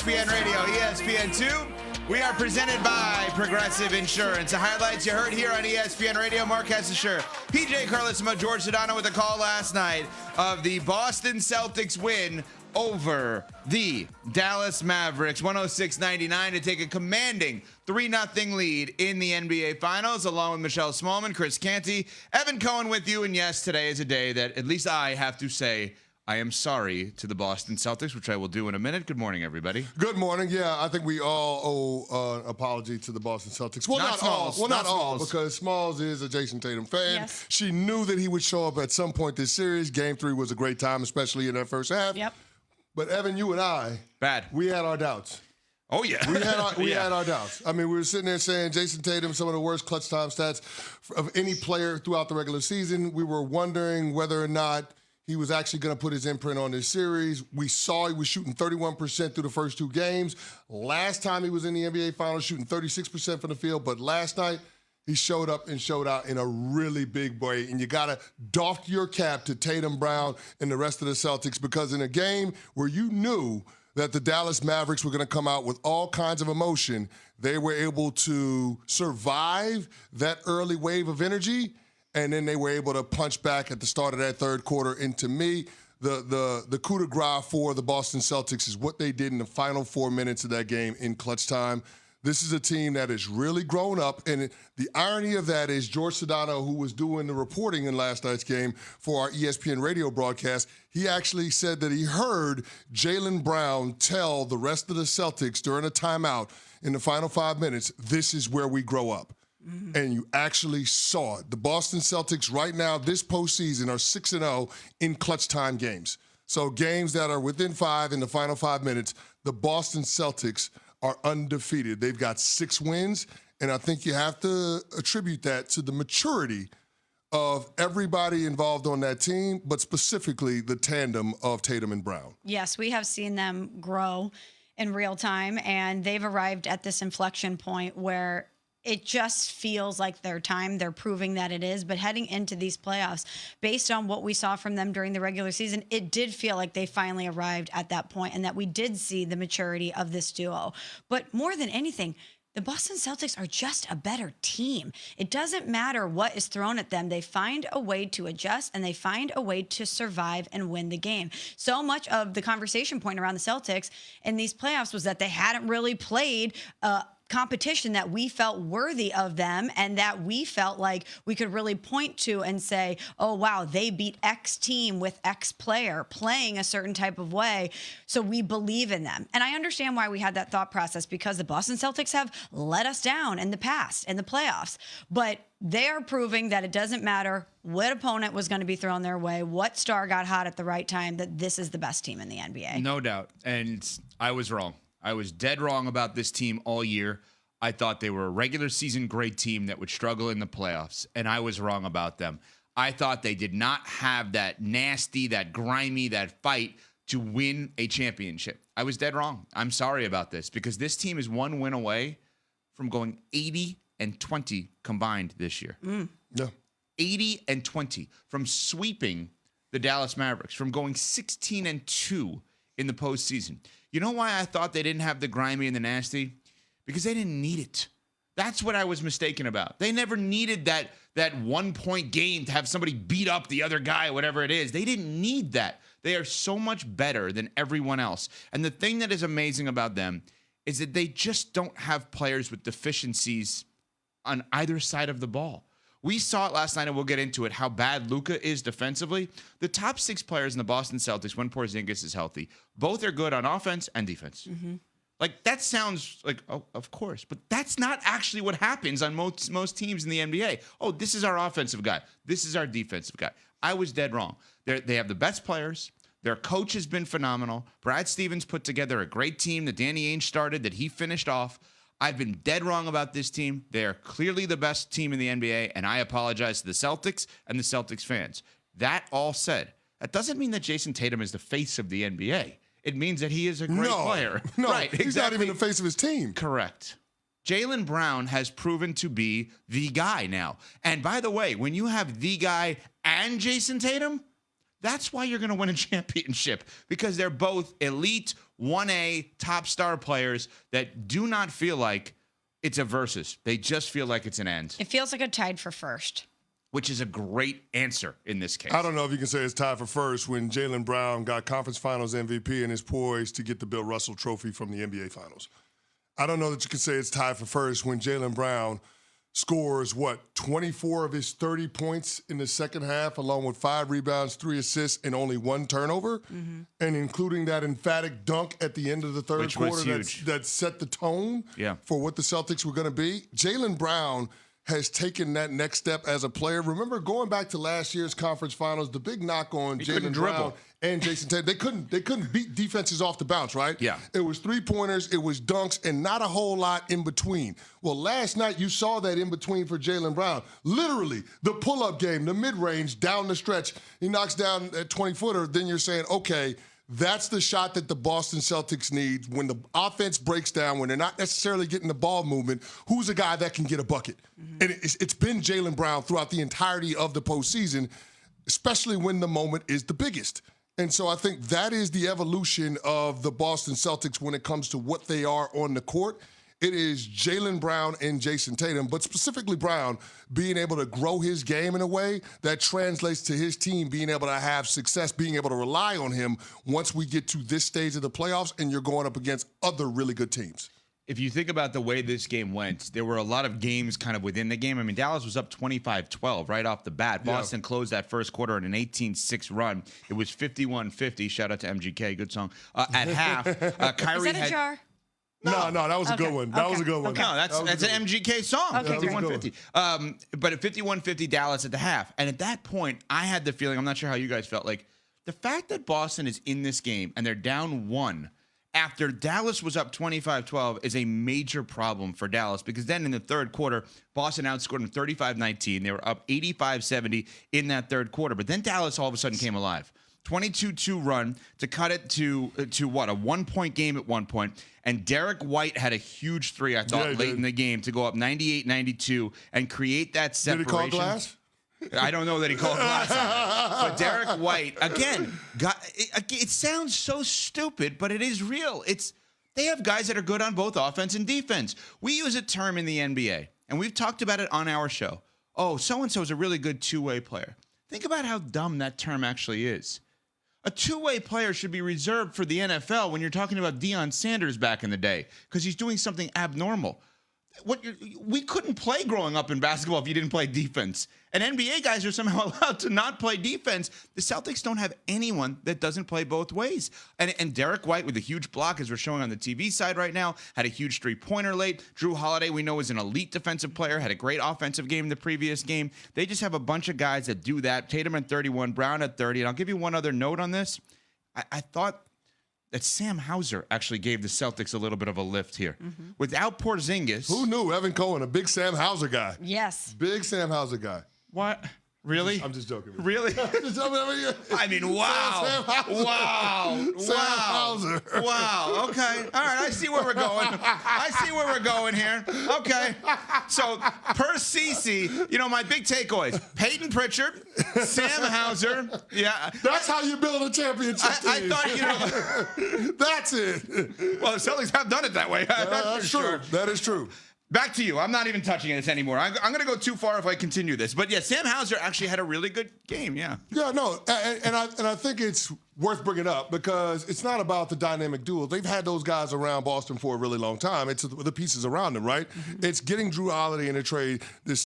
ESPN Radio, ESPN2. We are presented by Progressive Insurance. The highlights you heard here on ESPN Radio. Mark Hessisher, PJ Carlesimo, George Sedano with a call last night of the Boston Celtics win over the Dallas Mavericks, 106-99 to take a commanding 3-0 lead in the NBA Finals, along with Michelle Smallman, Chris Canty, Evan Cohen with you. And yes, today is a day that at least I have to say I am sorry to the Boston Celtics, which I will do in a minute. Good morning, everybody. Good morning. Yeah, I think we all owe an apology to the Boston Celtics. Well, not Smalls. All. Well, not all, because Smalls is a Jayson Tatum fan. Yes. She knew that he would show up at some point this series. Game 3 was a great time, especially in that first half. Yep. But Evan, you and I, we had our doubts. Oh, yeah. We had our doubts. I mean, we were sitting there saying Jayson Tatum, some of the worst clutch time stats of any player throughout the regular season. We were wondering whether or not he was actually going to put his imprint on this series. We saw he was shooting 31% through the first 2 games. Last time he was in the NBA Finals, shooting 36% from the field. But last night, he showed up and showed out in a really big way. And you got to doff your cap to Tatum, Brown, and the rest of the Celtics, because in a game where you knew that the Dallas Mavericks were going to come out with all kinds of emotion, they were able to survive that early wave of energy, and then they were able to punch back at the start of that third quarter. And to me, the coup de grace for the Boston Celtics is what they did in the final 4 minutes of that game in clutch time. This is a team that has really grown up, and the irony of that is George Sedano, who was doing the reporting in last night's game for our ESPN radio broadcast, he actually said that he heard Jaylen Brown tell the rest of the Celtics during a timeout in the final 5 minutes, this is where we grow up. Mm-hmm. And you actually saw it. The Boston Celtics right now, this postseason, are 6-0 in clutch time games. So games that are within 5 in the final 5 minutes, the Boston Celtics are undefeated. They've got 6 wins, and I think you have to attribute that to the maturity of everybody involved on that team, but specifically the tandem of Tatum and Brown. Yes, we have seen them grow in real time, and they've arrived at this inflection point where it just feels like their time. They're proving that it is. But heading into these playoffs, based on what we saw from them during the regular season, it did feel like they finally arrived at that point and that we did see the maturity of this duo. But more than anything, the Boston Celtics are just a better team. It doesn't matter what is thrown at them. They find a way to adjust, and they find a way to survive and win the game. So much of the conversation point around the Celtics in these playoffs was that they hadn't really played competition that we felt worthy of them and that we felt like we could really point to and say, oh, wow, they beat X team with X player playing a certain type of way. So we believe in them. And I understand why we had that thought process, because the Boston Celtics have let us down in the past, in the playoffs. But they are proving that it doesn't matter what opponent was going to be thrown their way, what star got hot at the right time, that this is the best team in the NBA. No doubt. And I was wrong. I was dead wrong about this team all year. I thought they were a regular season great team that would struggle in the playoffs, and I was wrong about them. I thought they did not have that nasty, that grimy, that fight to win a championship. I was dead wrong. I'm sorry about this, because this team is 1 win away from going 80-20 combined this year. Yeah. 80-20 from sweeping the Dallas Mavericks, from going 16-2 in the postseason. You know why I thought they didn't have the grimy and the nasty? Because they didn't need it. That's what I was mistaken about. They never needed that 1-point game to have somebody beat up the other guy, whatever it is. They didn't need that. They are so much better than everyone else. And the thing that is amazing about them is that they just don't have players with deficiencies on either side of the ball. We saw it last night, and we'll get into it, how bad Luka is defensively. The top 6 players in the Boston Celtics, when Porzingis is healthy, both are good on offense and defense. Mm-hmm. Like, that sounds like, oh, of course. But that's not actually what happens on most teams in the NBA. Oh, this is our offensive guy. This is our defensive guy. I was dead wrong. They have the best players. Their coach has been phenomenal. Brad Stevens put together a great team that Danny Ainge started, that he finished off. I've been dead wrong about this team. They are clearly the best team in the NBA, and I apologize to the Celtics and the Celtics fans. That all said, that doesn't mean that Jayson Tatum is the face of the NBA. It means that he is a great player. No, right, he's exactly. not even the face of his team. Correct. Jaylen Brown has proven to be the guy now. And by the way, when you have the guy and Jayson Tatum, that's why you're going to win a championship, because they're both elite, 1A top star players that do not feel like it's a versus. They just feel like it's an end. It feels like a tied for first. Which is a great answer in this case. I don't know if you can say it's tied for first when Jaylen Brown got Conference Finals MVP and is poised to get the Bill Russell Trophy from the NBA Finals. I don't know that you can say it's tied for first when Jaylen Brown scores, 24 of his 30 points in the second half, along with 5 rebounds, 3 assists, and only 1 turnover, and including that emphatic dunk at the end of the third quarter that set the tone for what the Celtics were going to be. Jaylen Brown has taken that next step as a player. Remember, going back to last year's conference finals, the big knock on Jaylen Brown and Jayson Tatum, they couldn't beat defenses off the bounce, right? Yeah. It was 3-pointers, it was dunks, and not a whole lot in between. Well, last night you saw that in between for Jaylen Brown. Literally, the pull-up game, the mid-range, down the stretch. He knocks down a 20-footer, then you're saying, okay, that's the shot that the Boston Celtics need when the offense breaks down, when they're not necessarily getting the ball movement. Who's a guy that can get a bucket? And it's been Jaylen Brown throughout the entirety of the postseason, especially when the moment is the biggest. And so I think that is the evolution of the Boston Celtics when it comes to what they are on the court. It is Jaylen Brown and Jayson Tatum, but specifically Brown being able to grow his game in a way that translates to his team being able to have success, being able to rely on him once we get to this stage of the playoffs and you're going up against other really good teams. If you think about the way this game went, there were a lot of games kind of within the game. I mean, Dallas was up 25-12 right off the bat. Boston closed that first quarter in an 18-6 run. It was 51-50. Shout out to MGK. Good song. At half, Kyrie Is that a jar? No, that was a good one. That was a good one. No, that's an MGK song. Okay, 51-50. But at 51-50 Dallas at the half. And at that point, I had the feeling, I'm not sure how you guys felt, like the fact that Boston is in this game and they're down 1 after Dallas was up 25-12 is a major problem for Dallas, because then in the third quarter, Boston outscored them 35-19. They were up 85-70 in that third quarter. But then Dallas all of a sudden came alive. 22-2 run to cut it to a 1-point game at one point. And Derek White had a huge three, I thought, late in the game to go up 98-92 and create that separation. Did he call glass? I don't know that he called glass on it. But Derek White, again, it sounds so stupid, but it is real. They have guys that are good on both offense and defense. We use a term in the NBA, and we've talked about it on our show. Oh, so-and-so is a really good two-way player. Think about how dumb that term actually is. A two-way player should be reserved for the NFL when you're talking about Deion Sanders back in the day, because he's doing something abnormal. We couldn't play growing up in basketball if you didn't play defense. And NBA guys are somehow allowed to not play defense. The Celtics don't have anyone that doesn't play both ways. And Derek White, with a huge block, as we're showing on the TV side right now, had a huge three-pointer late. Drew Holiday, we know, is an elite defensive player, had a great offensive game the previous game. They just have a bunch of guys that do that. Tatum at 31, Brown at 30. And I'll give you one other note on this. I thought that Sam Hauser actually gave the Celtics a little bit of a lift here. Without Porzingis. Who knew? Evan Cohen, a big Sam Hauser guy. Yes. Big Sam Hauser guy. What? Really? I'm just joking. Really? I mean, wow. Wow. Sam Hauser. Wow. Okay. All right. I see where we're going. Here. Okay. So, per Cece, my big takeaways. Peyton Pritchard, Sam Hauser. Yeah. That's how you build a championship team. I thought, That's it. Well, the Celtics have done it that way. That's true. Sure. That is true. Back to you. I'm not even touching this anymore. I'm going to go too far if I continue this. But yeah, Sam Hauser actually had a really good game. Yeah. Yeah. No. And I think it's worth bringing up because it's not about the dynamic duo. They've had those guys around Boston for a really long time. It's the pieces around them, right? It's getting Drew Holiday in a trade. This